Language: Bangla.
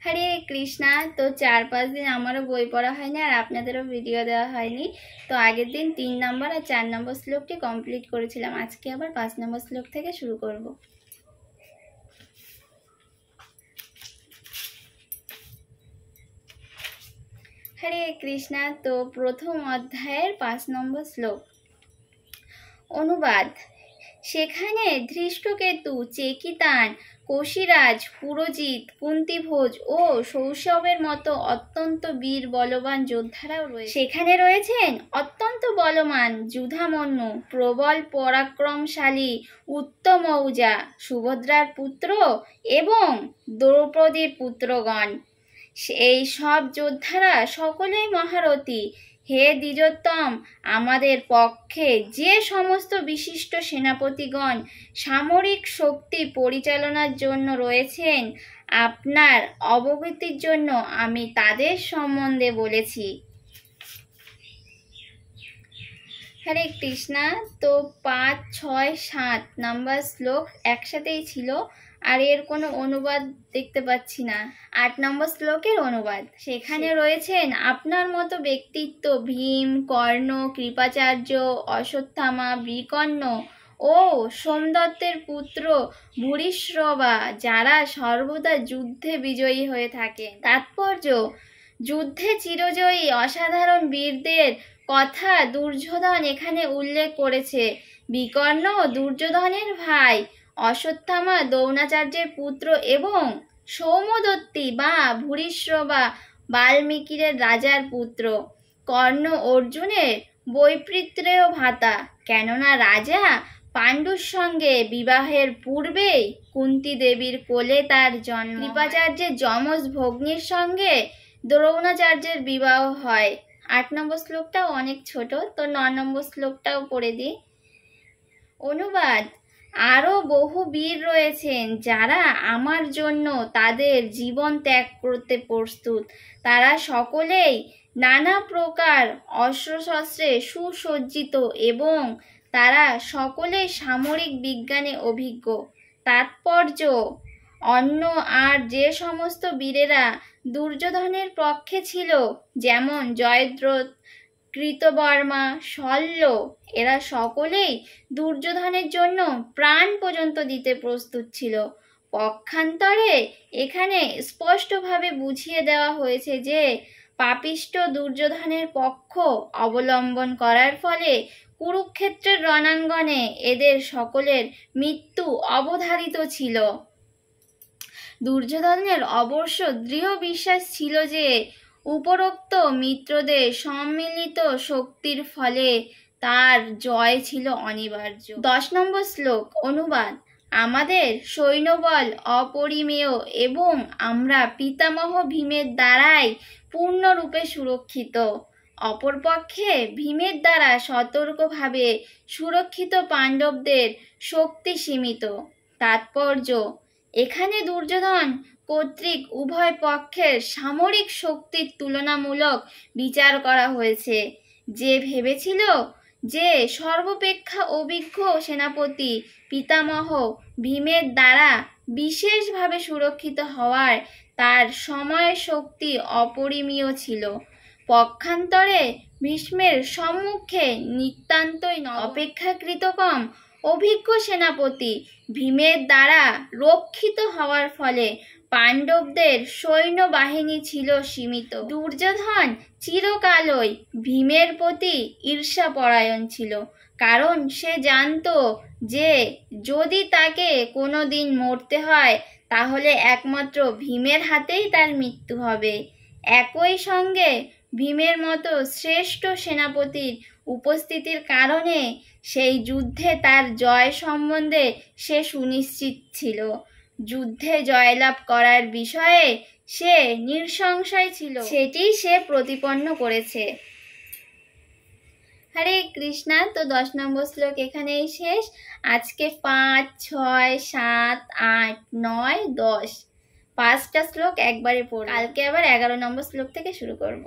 হরে কৃষ্ণা। তো 4-5 দিন আমারও বই পড়া হয়নি আর আপনাদেরও ভিডিও দেওয়া হয়নি। তো আগের দিন 3 নম্বর আর 4 নম্বর শ্লোকটি কমপ্লিট করেছিলাম। আজকে আবার 5 নম্বর শ্লোক থেকে শুরু করব। হরে কৃষ্ণা। তো প্রথম অধ্যায়ের 5 নম্বর শ্লোক। অনুবাদ। সেখানে ধৃষ্টকেতু, চেকিতান, কশিরাজ, পুরোজিত, কুন্তিভোজ ও শৈশবের মতো অত্যন্ত বীর বলবান যোদ্ধারাও রয়েছে। সেখানে রয়েছেন অত্যন্ত বলবান যুধামন্যু, প্রবল পরাক্রমশালী উত্তমৌজা, সুভদ্রার পুত্র এবং দ্রৌপদীর পুত্রগণ। এই সব যোদ্ধারা সকলেই মহারথী। হে দ্বিজোত্তম, আমাদের পক্ষে যে সমস্ত বিশিষ্ট সেনাপতিগণ সামরিক শক্তি পরিচালনার জন্য রয়েছেন, আপনার অবগতির জন্য আমি তাদের সম্বন্ধে বলেছি। হরে কৃষ্ণা। তো 5, 6, 7 নাম্বার শ্লোক একসাথেই ছিল, আর এর কোনো অনুবাদ দেখতে পাচ্ছি না। 8 নম্বর শ্লোকের অনুবাদ। সেখানে রয়েছেন আপনার মতো ব্যক্তিত্ব ভীম, কর্ণ, কৃপাচার্য, অশ্বত্থামা, বিকর্ণ ও সোমদত্তের পুত্র ভূরিশ্রবা, যারা সর্বদা যুদ্ধে বিজয়ী হয়ে থাকে। তাৎপর্য: যুদ্ধে চিরজয়ী অসাধারণ বীরদের কথা দুর্যোধন এখানে উল্লেখ করেছে। বিকর্ণ দুর্যোধনের ভাই, অশ্বত্থামা দ্রোণাচার্যের পুত্র এবং সৌমদত্তি বা ভূরিশ্রবা বাল্মীকির রাজার পুত্র। কর্ণ অর্জুনের বৈপ্রিত্রেয় ভ্রাতা, কেননা রাজা পাণ্ডুর সঙ্গে বিবাহের পূর্বেই কুন্তী দেবীর কোলে তার জন্ম। কৃপাচার্যের যমজ ভগ্নীর সঙ্গে দ্রোণাচার্যের বিবাহ হয়। 8 নম্বর শ্লোকটাও অনেক ছোট, তো 9 নম্বর শ্লোকটাও পড়ে দিই। অনুবাদ। আরও বহু বীর রয়েছেন যারা আমার জন্য তাদের জীবন ত্যাগ করতে প্রস্তুত। তারা সকলেই নানা প্রকার অস্ত্রশস্ত্রে সুসজ্জিত এবং তারা সকলেই সামরিক বিজ্ঞানে অভিজ্ঞ। তাৎপর্য: অন্য আর যে সমস্ত বীরেরা দুর্যোধনের পক্ষে ছিল, যেমন জয়দ্রথ, কৃতবর্মা, শল্য, এরা সকলেই দুর্যোধনের জন্য প্রাণ পর্যন্ত দিতে প্রস্তুত ছিল। পক্ষান্তরে এখানে স্পষ্টভাবে বুঝিয়ে দেওয়া হয়েছে যে পাপিষ্ঠ দুর্যোধনের পক্ষ অবলম্বন করার ফলে কুরুক্ষেত্রের রণাঙ্গনে এদের সকলের মৃত্যু অবধারিত ছিল। দুর্যোধনের অবশ্য দৃঢ় বিশ্বাস ছিল যে উপরোক্ত মিত্রদের সম্মিলিত শক্তির ফলে তার জয় ছিল অনিবার্য। 10 নম্বর শ্লোক। অনুবাদ। আমাদের সৈন্যবল অপরিমেয় এবং আমরা পিতামহ ভীমের দ্বারাই পূর্ণরূপে সুরক্ষিত। অপরপক্ষে ভীমের দ্বারা সতর্কভাবে সুরক্ষিত পাণ্ডবদের শক্তি সীমিত। তাৎপর্য: এখানে দুর্যোধন কর্তৃক উভয় পক্ষের সামরিক শক্তির তুলনামূলক বিচার করা হয়েছে। যে ভেবেছিল যে সর্বাপেক্ষা অভিজ্ঞ সেনাপতি পিতামহ ভীমের দ্বারা বিশেষভাবে সুরক্ষিত হওয়ার তার সময়ের শক্তি অপরিমেয় ছিল, পক্ষান্তরে ভীষ্মের সম্মুখে নিতান্তই অপেক্ষাকৃত কম অভিজ্ঞ সেনাপতি ভীমের দ্বারা রক্ষিত হওয়ার ফলে পাণ্ডবদের সৈন্যবাহিনী ছিল সীমিত। দুর্যোধন চিরকালই ভীমের প্রতি ঈর্ষাপরায়ণ ছিল, কারণ সে জানত যে যদি তাকে কোনো দিন মরতে হয় তাহলে একমাত্র ভীমের হাতেই তার মৃত্যু হবে। একই সঙ্গে ভীমের মতো শ্রেষ্ঠ সেনাপতির উপস্থিতির কারণে সেই যুদ্ধে তার জয় সম্বন্ধে সে সুনিশ্চিত ছিল। যুদ্ধে জয়লাভ করার বিষয়ে সে নিঃসংশয় ছিল, সেটি সে প্রতিপন্ন করেছে। হরে কৃষ্ণা। তো 10 নম্বর শ্লোক এখানেই শেষ। আজকে 5, 6, 7, 8, 9, 10 5টা শ্লোক একবারে পড়ব। কালকে আবার 11 নম্বর শ্লোক থেকে শুরু করব।